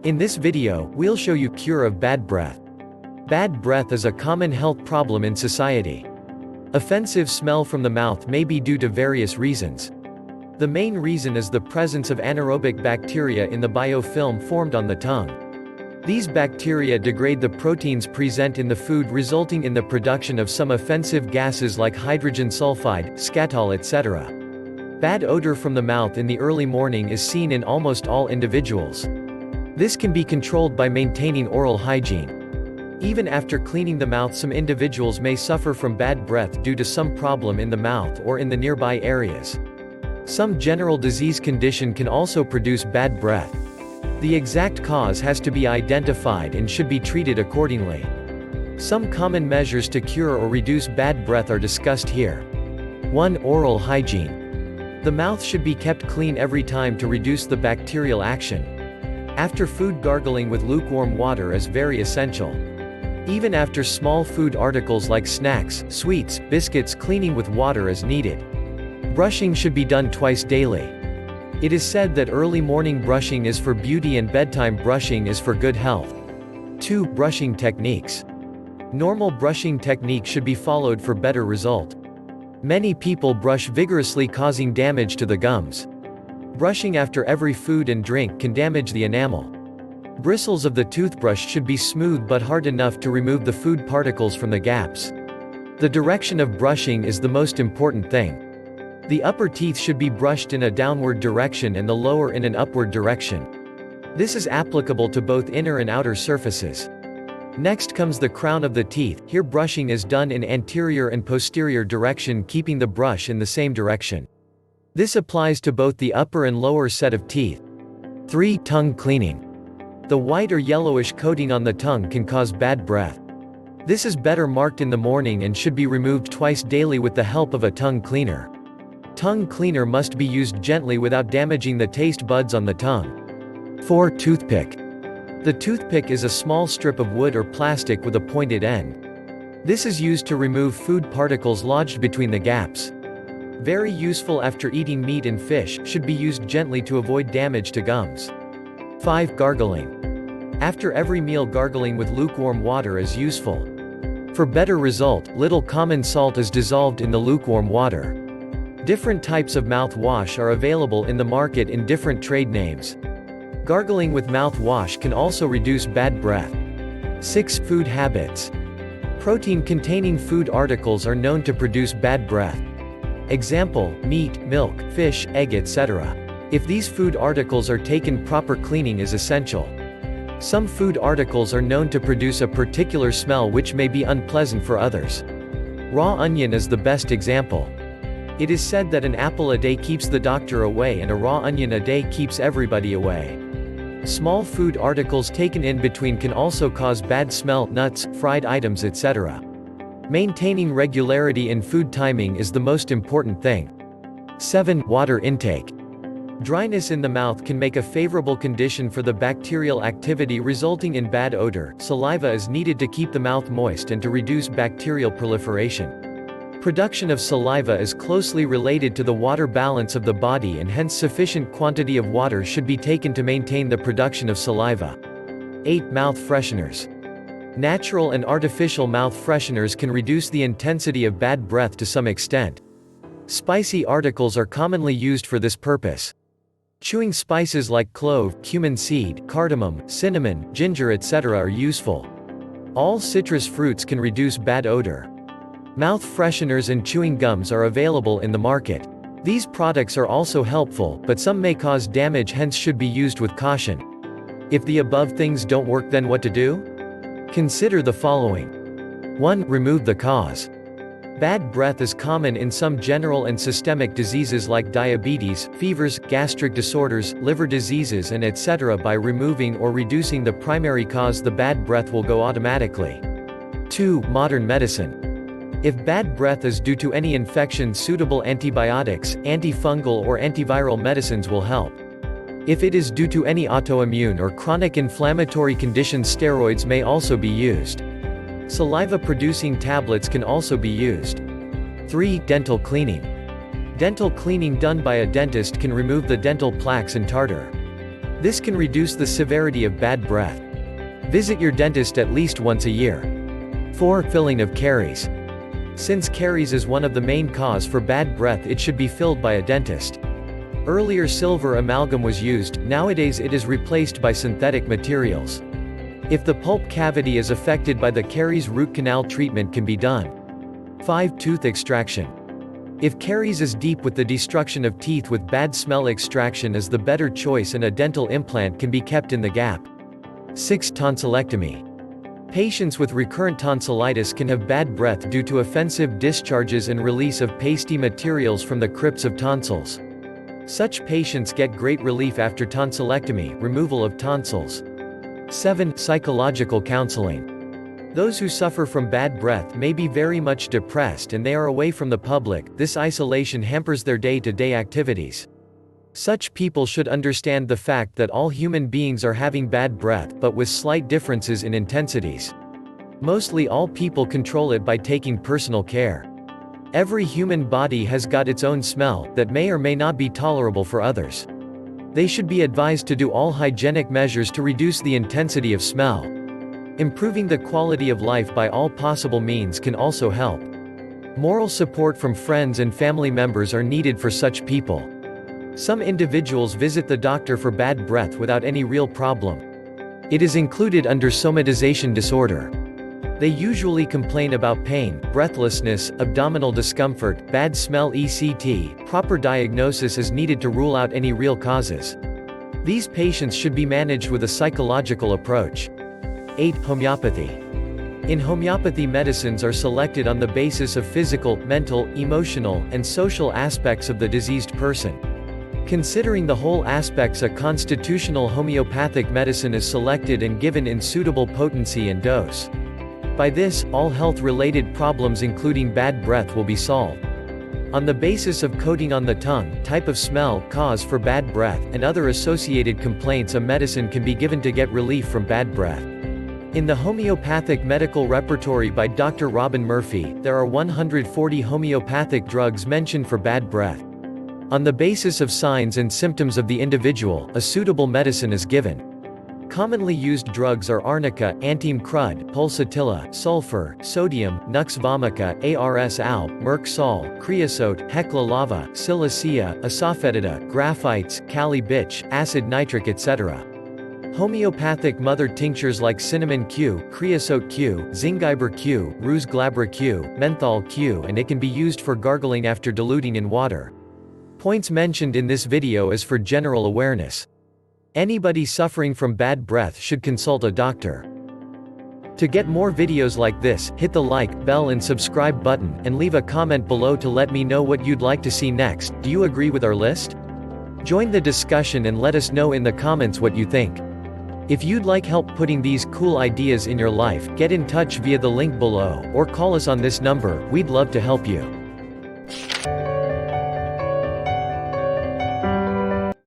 In this video, we'll show you cure of bad breath. Bad breath is a common health problem in society. Offensive smell from the mouth may be due to various reasons. The main reason is the presence of anaerobic bacteria in the biofilm formed on the tongue. These bacteria degrade the proteins present in the food, resulting in the production of some offensive gases like hydrogen sulphide, skatol, etc. Bad odor from the mouth in the early morning is seen in almost all individuals. This can be controlled by maintaining oral hygiene. Even after cleaning the mouth, some individuals may suffer from bad breath due to some problem in the mouth or in the nearby areas. Some general disease condition can also produce bad breath. The exact cause has to be identified and should be treated accordingly. Some common measures to cure or reduce bad breath are discussed here. 1. Oral hygiene. The mouth should be kept clean every time to reduce the bacterial action. After food, gargling with lukewarm water is very essential. Even after small food articles like snacks, sweets, biscuits, cleaning with water is needed. Brushing should be done twice daily. It is said that early morning brushing is for beauty and bedtime brushing is for good health. 2. Brushing techniques. Normal brushing technique should be followed for better result. Many people brush vigorously, causing damage to the gums. Brushing after every food and drink can damage the enamel. Bristles of the toothbrush should be smooth but hard enough to remove the food particles from the gaps. The direction of brushing is the most important thing. The upper teeth should be brushed in a downward direction and the lower in an upward direction. This is applicable to both inner and outer surfaces. Next comes the crown of the teeth. Here brushing is done in anterior and posterior direction, keeping the brush in the same direction. This applies to both the upper and lower set of teeth. 3. Tongue cleaning. The white or yellowish coating on the tongue can cause bad breath. This is better marked in the morning and should be removed twice daily with the help of a tongue cleaner. Tongue cleaner must be used gently without damaging the taste buds on the tongue. 4. Toothpick. The toothpick is a small strip of wood or plastic with a pointed end. This is used to remove food particles lodged between the gaps. Very useful after eating meat and fish, should be used gently to avoid damage to gums. 5. Gargling. After every meal, gargling with lukewarm water is useful. For better result, little common salt is dissolved in the lukewarm water. Different types of mouthwash are available in the market in different trade names. Gargling with mouthwash can also reduce bad breath. 6. Food habits. Protein-containing food articles are known to produce bad breath. Example, meat, milk, fish, egg, etc. If these food articles are taken, proper cleaning is essential. Some food articles are known to produce a particular smell which may be unpleasant for others. Raw onion is the best example. It is said that an apple a day keeps the doctor away and a raw onion a day keeps everybody away. Small food articles taken in between can also cause bad smell, nuts, fried items, etc. Maintaining regularity in food timing is the most important thing. 7. Water intake. Dryness in the mouth can make a favorable condition for the bacterial activity, resulting in bad odor. Saliva is needed to keep the mouth moist and to reduce bacterial proliferation. Production of saliva is closely related to the water balance of the body, and hence sufficient quantity of water should be taken to maintain the production of saliva. 8. Mouth fresheners. Natural and artificial mouth fresheners can reduce the intensity of bad breath to some extent. Spicy articles are commonly used for this purpose. Chewing spices like clove, cumin seed, cardamom, cinnamon, ginger, etc. are useful. All citrus fruits can reduce bad odor. Mouth fresheners and chewing gums are available in the market. These products are also helpful, but some may cause damage, hence should be used with caution. If the above things don't work, then what to do? Consider the following. 1. Remove the cause. Bad breath is common in some general and systemic diseases like diabetes, fevers, gastric disorders, liver diseases, and etc. By removing or reducing the primary cause, the bad breath will go automatically. 2. Modern medicine. If bad breath is due to any infection, suitable antibiotics, antifungal or antiviral medicines will help. If it is due to any autoimmune or chronic inflammatory conditions, steroids may also be used. Saliva-producing tablets can also be used. 3. Dental cleaning. Dental cleaning done by a dentist can remove the dental plaques and tartar. This can reduce the severity of bad breath. Visit your dentist at least once a year. 4. Filling of caries. Since caries is one of the main cause for bad breath, it should be filled by a dentist. Earlier silver amalgam was used, nowadays it is replaced by synthetic materials. If the pulp cavity is affected by the caries, root canal treatment can be done. 5. Tooth extraction. If caries is deep, with the destruction of teeth with bad smell, extraction is the better choice and a dental implant can be kept in the gap. 6. Tonsillectomy. Patients with recurrent tonsillitis can have bad breath due to offensive discharges and release of pasty materials from the crypts of tonsils. Such patients get great relief after tonsillectomy, removal of tonsils. 7. Psychological counseling. Those who suffer from bad breath may be very much depressed and they are away from the public. This isolation hampers their day-to-day activities. Such people should understand the fact that all human beings are having bad breath, but with slight differences in intensities. Mostly all people control it by taking personal care. Every human body has got its own smell, that may or may not be tolerable for others. They should be advised to do all hygienic measures to reduce the intensity of smell. Improving the quality of life by all possible means can also help. Moral support from friends and family members are needed for such people. Some individuals visit the doctor for bad breath without any real problem. It is included under somatization disorder. They usually complain about pain, breathlessness, abdominal discomfort, bad smell, etc. Proper diagnosis is needed to rule out any real causes. These patients should be managed with a psychological approach. 8. Homeopathy. In homeopathy, medicines are selected on the basis of physical, mental, emotional, and social aspects of the diseased person. Considering the whole aspects, a constitutional homeopathic medicine is selected and given in suitable potency and dose. By this, all health-related problems including bad breath will be solved. On the basis of coating on the tongue, type of smell, cause for bad breath, and other associated complaints, a medicine can be given to get relief from bad breath. In the homeopathic medical repertory by Dr. Robin Murphy, there are 140 homeopathic drugs mentioned for bad breath. On the basis of signs and symptoms of the individual, a suitable medicine is given. Commonly used drugs are arnica, antim crud, pulsatilla, sulfur, sodium, nux vomica, ars alb, merc sol, creosote, hecla lava, silicea, asafoetida, graphites, kali bitch, acid nitric, etc. Homeopathic mother tinctures like cinnamon Q, creosote Q, zingiber Q, rose glabra Q, menthol Q, and it can be used for gargling after diluting in water. Points mentioned in this video is for general awareness. Anybody suffering from bad breath should consult a doctor. To get more videos like this, hit the like, bell and subscribe button, and leave a comment below to let me know what you'd like to see next. Do you agree with our list? Join the discussion and let us know in the comments what you think. If you'd like help putting these cool ideas in your life, get in touch via the link below, or call us on this number. We'd love to help you.